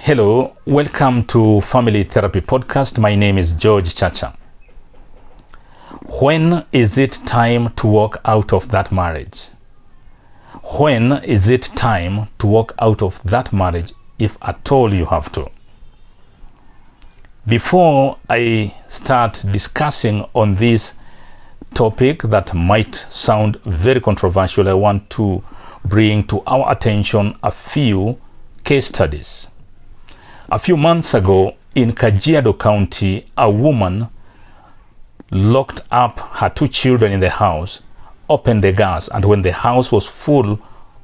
Hello, welcome to Family Therapy Podcast. My name is George Chacha. When is it time to walk out of that marriage? When is it time to walk out of that marriage, if at all you have to? Before I start discussing on this topic that might sound very controversial, I want to bring to our attention a few case studies. A few months ago in Kajiado County, a woman locked up her two children in the house, opened the gas, and when the house was full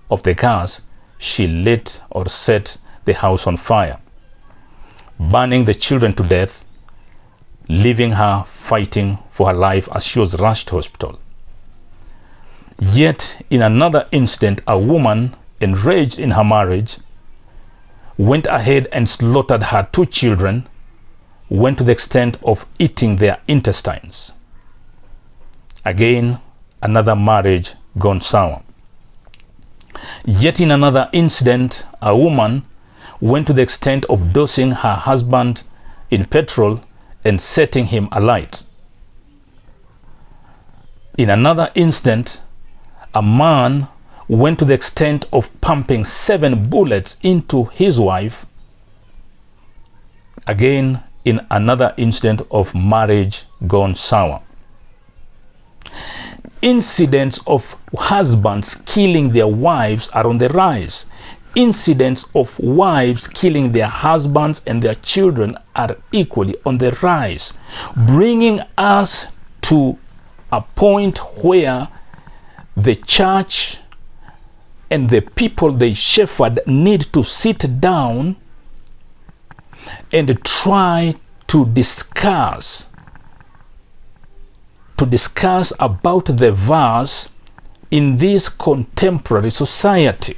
of the gas, she lit or set the house on fire, burning the children to death, leaving her fighting for her life as she was rushed to hospital. Yet in another incident, a woman enraged in her marriage went ahead and slaughtered her two children, went to the extent of eating their intestines. Again, another marriage gone sour. Yet in another incident, a woman went to the extent of dosing her husband in petrol and setting him alight. In another incident, a man went to the extent of pumping 7 bullets into his wife. Again, in another incident of marriage gone sour. Incidents of husbands killing their wives are on the rise. Incidents of wives killing their husbands and their children are equally on the rise, bringing us to a point where the church and the people they shepherd need to sit down and try to discuss about the verse in this contemporary society.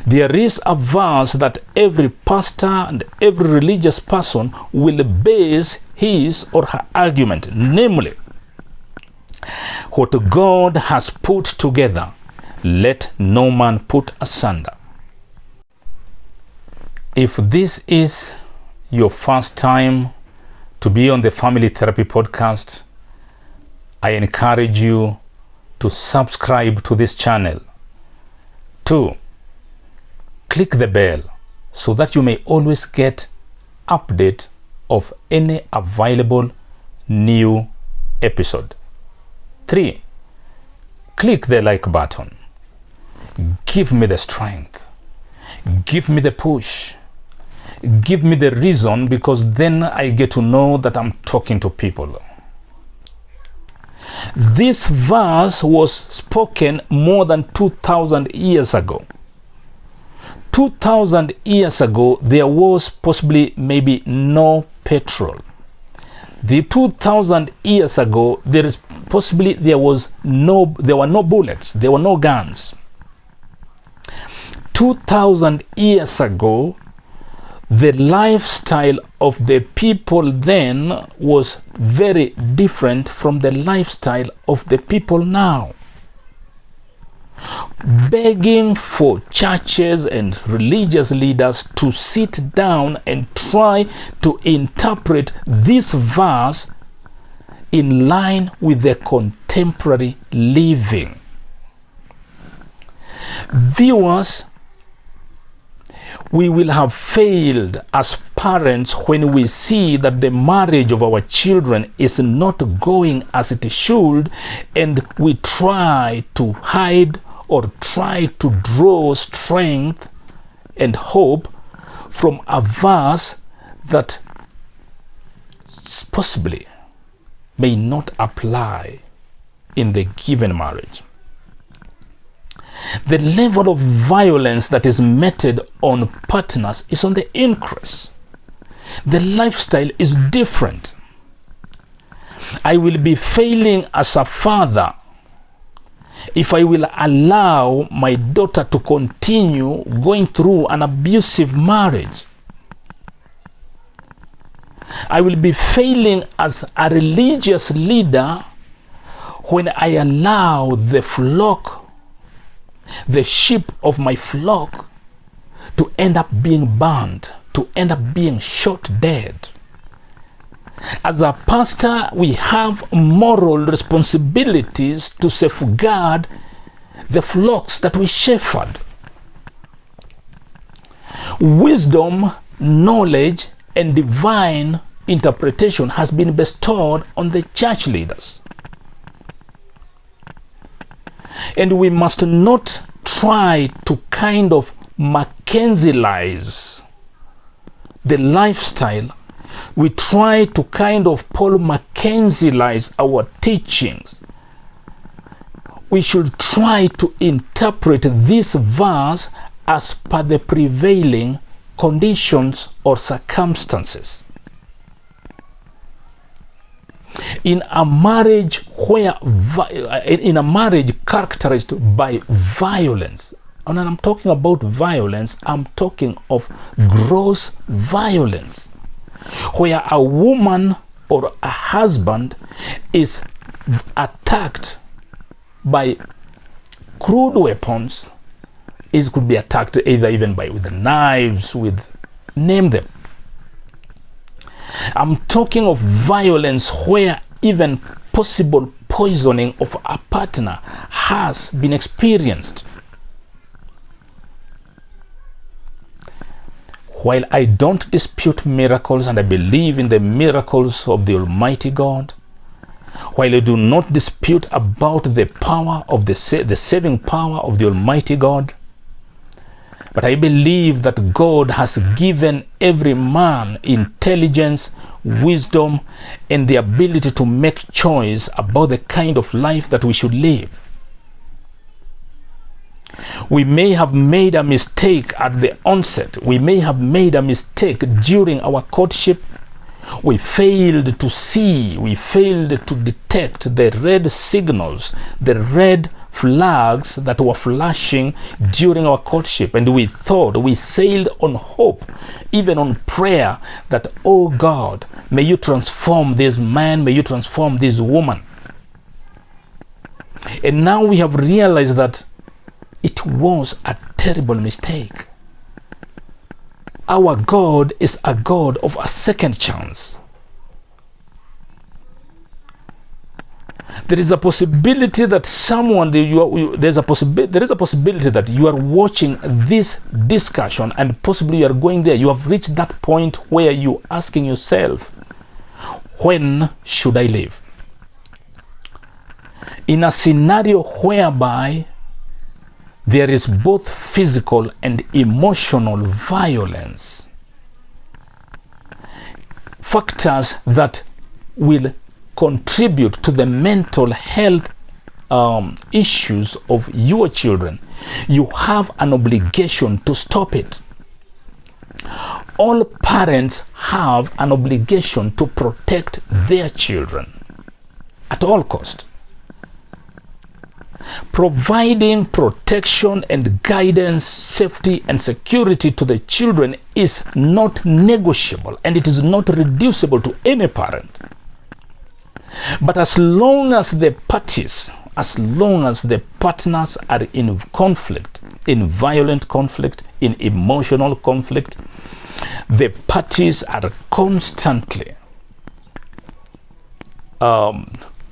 There is a verse that every pastor and every religious person will base his or her argument, namely, what God has put together, let no man put asunder. If this is your first time to be on the Family Therapy Podcast, I encourage you to subscribe to this channel. 2, click the bell so that you may always get update of any available new episode. 3, click the like button. Give me the strength. Give me the push. Give me the reason, because then I get to know that I'm talking to people. This verse was spoken more than 2,000 years ago. 2,000 years ago, there was possibly maybe no petrol. The 2,000 years ago, there were no bullets, there were no guns. 2,000 years ago, the lifestyle of the people then was very different from the lifestyle of the people now. Begging for churches and religious leaders to sit down and try to interpret this verse in line with their contemporary living. Viewers, we will have failed as parents when we see that the marriage of our children is not going as it should, and we try to hide or try to draw strength and hope from a verse that possibly may not apply in the given marriage. The level of violence that is meted on partners is on the increase. The lifestyle is different. I will be failing as a father if I will allow my daughter to continue going through an abusive marriage. I will be failing as a religious leader when I allow the sheep of my flock to end up being burned, to end up being shot dead. As a pastor, we have moral responsibilities to safeguard the flocks that we shepherd. Wisdom, knowledge, and divine interpretation has been bestowed on the church leaders. And we must not try to kind of Mackenzie-lize the lifestyle. We try to kind of Paul Mackenzie-lize our teachings. We should try to interpret this verse as per the prevailing conditions or circumstances. In a marriage characterized by violence, and when I'm talking about violence, I'm talking of gross violence, where a woman or a husband is attacked by crude weapons. It could be attacked either even with knives, name them. I'm talking of violence where even possible poisoning of a partner has been experienced. While I don't dispute miracles and I believe in the miracles of the Almighty God, while I do not dispute about the power of the saving power of the Almighty God, but I believe that God has given every man intelligence, wisdom, and the ability to make choice about the kind of life that we should live. We may have made a mistake at the onset. We may have made a mistake during our courtship. We failed to see, we failed to detect the red signals, the red flags that were flashing during our courtship, and we thought, we sailed on hope, even on prayer, that, oh God, may you transform this man, may you transform this woman. And now we have realized that it was a terrible mistake. Our God is a God of a second chance. There is a possibility that there is a possibility that you are watching this discussion and possibly you are going there. You have reached that point where you are asking yourself, when should I leave? In a scenario whereby there is both physical and emotional violence, factors that will contribute to the mental health issues of your children, you have an obligation to stop it. All parents have an obligation to protect their children at all cost. Providing protection and guidance, safety and security to the children is not negotiable, and it is not reducible to any parent. But as long as the parties, as long as the partners are in conflict, in violent conflict, in emotional conflict, the parties are constantly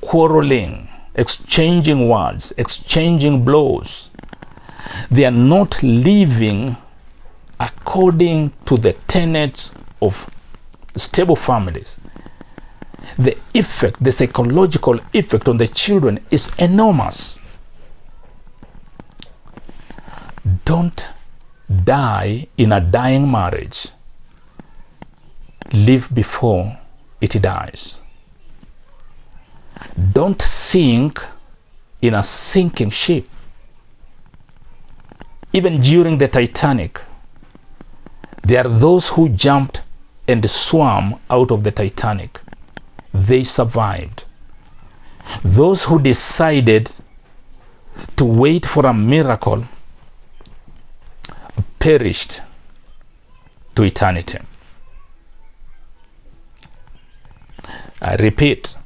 quarreling, exchanging words, exchanging blows. They are not living according to the tenets of stable families. The effect, the psychological effect on the children is enormous. Don't die in a dying marriage. Live before it dies. Don't sink in a sinking ship. Even during the Titanic, there are those who jumped and swam out of the Titanic. They survived. Those who decided to wait for a miracle perished to eternity. I repeat,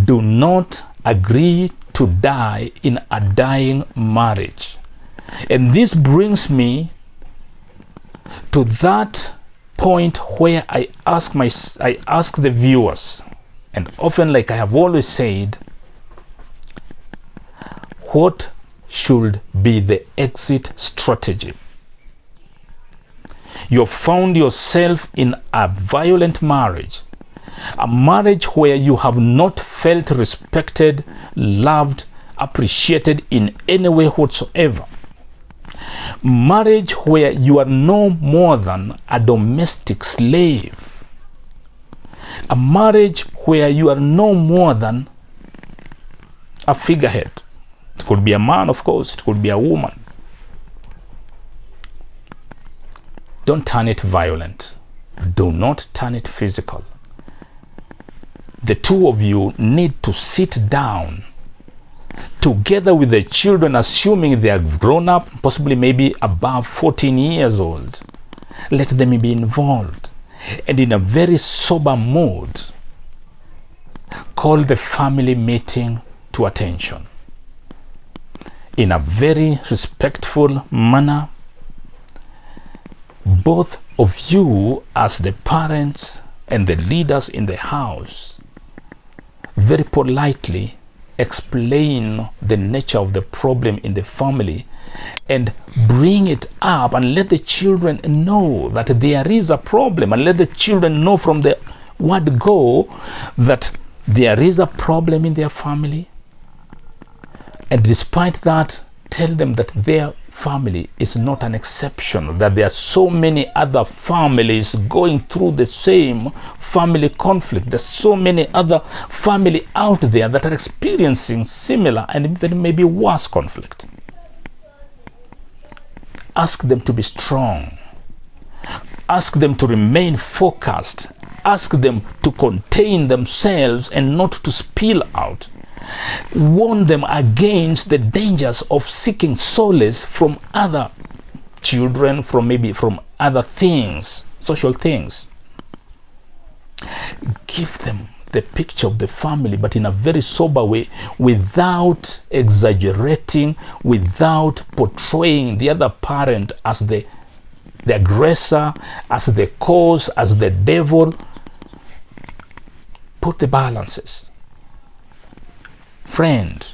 do not agree to die in a dying marriage. And this brings me to that point where I ask the viewers, and often, like I have always said, what should be the exit strategy? You found yourself in a violent marriage, a marriage where you have not felt respected, loved, appreciated in any way whatsoever. Marriage where you are no more than a domestic slave. A marriage where you are no more than a figurehead. It could be a man, of course, it could be a woman. Don't turn it violent. Do not turn it physical. The two of you need to sit down together with the children, assuming they are grown up, possibly maybe above 14 years old. Let them be involved, and in a very sober mood, call the family meeting to attention. In a very respectful manner, both of you as the parents and the leaders in the house very politely explain the nature of the problem in the family and bring it up, and let the children know that there is a problem, and let the children know from the word go that there is a problem in their family. And despite that, tell them that their family is not an exception, that there are so many other families going through the same family conflict. There's so many other families out there that are experiencing similar and even maybe worse conflict. Ask them to be strong. Ask them to remain focused. Ask them to contain themselves and not to spill out. Warn them against the dangers of seeking solace from other children, from other things, social things. Give them the picture of the family, but in a very sober way, without exaggerating, without portraying the other parent as the aggressor, as the cause, as the devil. Put the balances. Friend,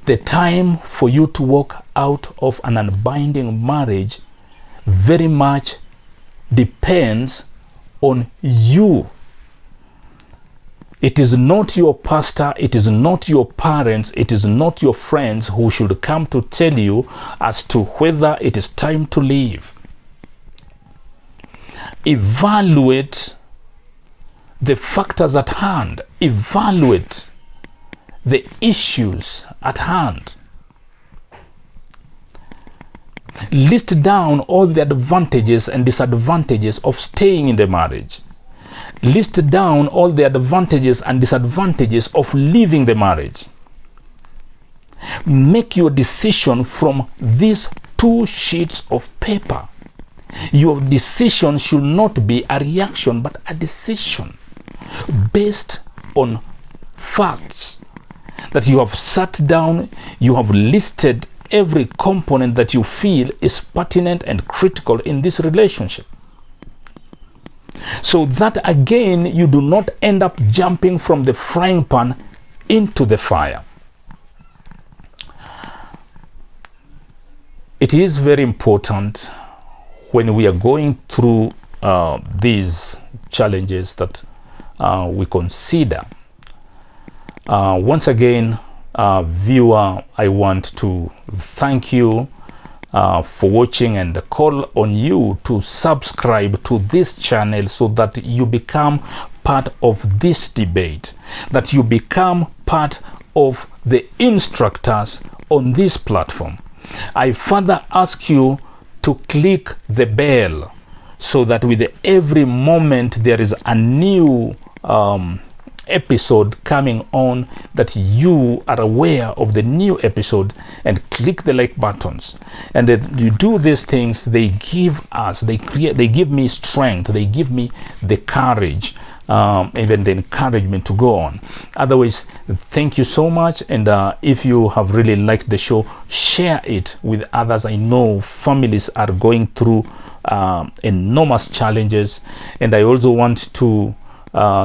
the time for you to walk out of an unbinding marriage very much depends on you. It is not your pastor, it is not your parents, it is not your friends who should come to tell you as to whether it is time to leave. Evaluate the factors at hand. Evaluate the issues at hand. List down all the advantages and disadvantages of staying in the marriage. List down all the advantages and disadvantages of leaving the marriage. Make your decision from these 2 sheets of paper. Your decision should not be a reaction, but a decision based on facts that you have sat down, you have listed every component that you feel is pertinent and critical in this relationship, so that again you do not end up jumping from the frying pan into the fire. It is very important when we are going through these challenges that we consider. Once again, viewer, I want to thank you for watching and call on you to subscribe to this channel so that you become part of this debate, that you become part of the instructors on this platform. I further ask you to click the bell so that with every moment there is a new episode coming on, that you are aware of the new episode, and click the like buttons. And then you do these things, they give me strength, they give me the courage even the encouragement to go on. Otherwise, thank you so much. And if you have really liked the show, share it with others. I know families are going through enormous challenges, and I also want to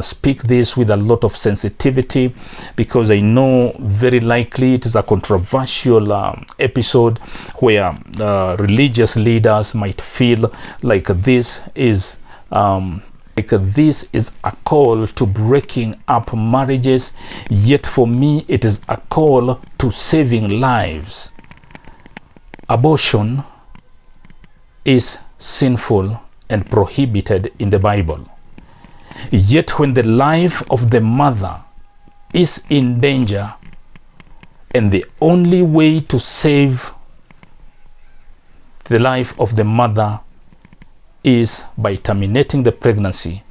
speak this with a lot of sensitivity, because I know very likely it is a controversial episode where religious leaders might feel like this is a call to breaking up marriages, yet for me it is a call to saving lives. Abortion is sinful and prohibited in the Bible. Yet when the life of the mother is in danger, and the only way to save the life of the mother is by terminating the pregnancy,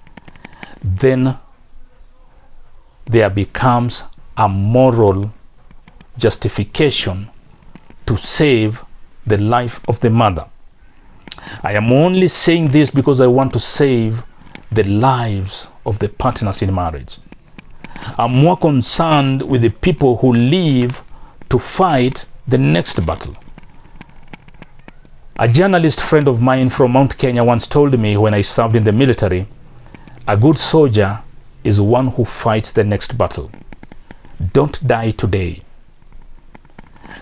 then there becomes a moral justification to save the life of the mother. I am only saying this because I want to save the lives of the partners in marriage. I'm more concerned with the people who live to fight the next battle. A journalist friend of mine from Mount Kenya once told me when I served in the military, a good soldier is one who fights the next battle. Don't die today.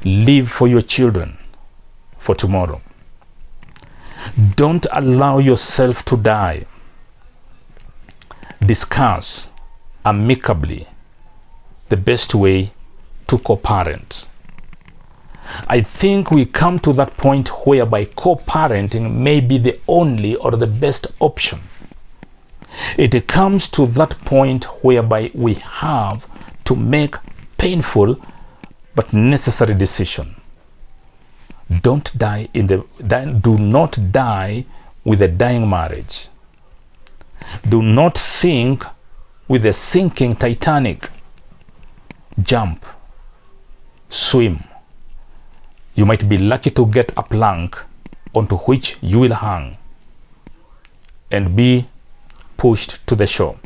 Live for your children for tomorrow. Don't allow yourself to die. Discuss amicably the best way to co-parent. I think we come to that point whereby co-parenting may be the only or the best option. It comes to that point whereby we have to make painful but necessary decision. Do not die with a dying marriage. Do not sink with a sinking Titanic. Jump, swim. You might be lucky to get a plank onto which you will hang and be pushed to the shore.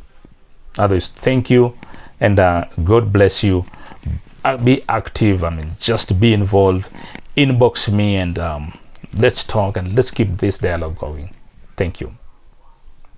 Others, thank you, and God bless you. Be active. Just be involved. Inbox me, and let's talk, and let's keep this dialogue going. Thank you.